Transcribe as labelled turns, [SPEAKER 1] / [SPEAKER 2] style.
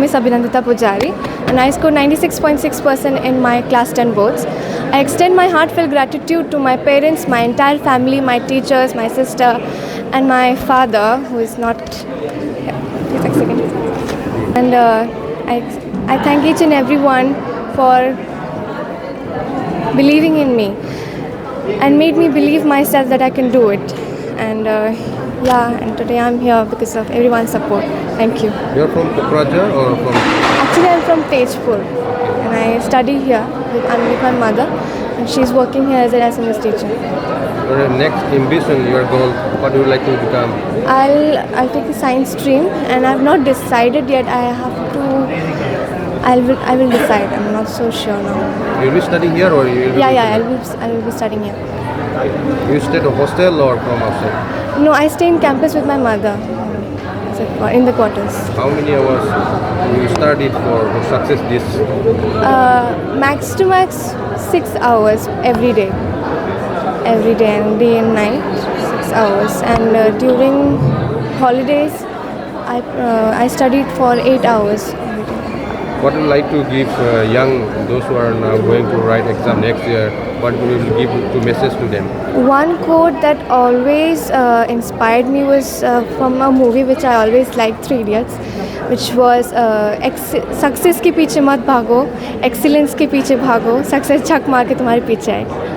[SPEAKER 1] name is Abhinandita Pujari and I scored 96.6% in my class 10 boards. I extend my heartfelt gratitude to my parents, my entire family, my teachers, my sister and my father who is not here. Please a second. And I thank each and everyone for believing in me and made me believe myself that I can do it. And and today I'm here because of everyone's support. Thank you.
[SPEAKER 2] You're from Kokrajhar or from?
[SPEAKER 1] Actually, I'm from Tejpur and I study here. I'm with my mother and she's working here as an SMS teacher.
[SPEAKER 2] Your next ambition, your goal, what do you like to become?
[SPEAKER 1] I'll take a science stream and I've not decided yet. I will decide. I'm not so sure now.
[SPEAKER 2] You'll be studying here or you will be?
[SPEAKER 1] I will be studying here.
[SPEAKER 2] You stay at a hostel or from outside?
[SPEAKER 1] No, I stay in campus with my mother. In the quarters.
[SPEAKER 2] How many hours you studied for success this?
[SPEAKER 1] Max to max 6 hours every day and day and night 6 hours, and during holidays I studied for 8 hours every day.
[SPEAKER 2] What would you like to give those who are now going to write exam next year? What will you give to message to them?
[SPEAKER 1] One quote that always inspired me was from a movie which I always liked, 3 Idiots, which was success के पीछे मत भागो, excellence के पीछे भागो, success छक मार के तुम्हारे पीछे आएगी.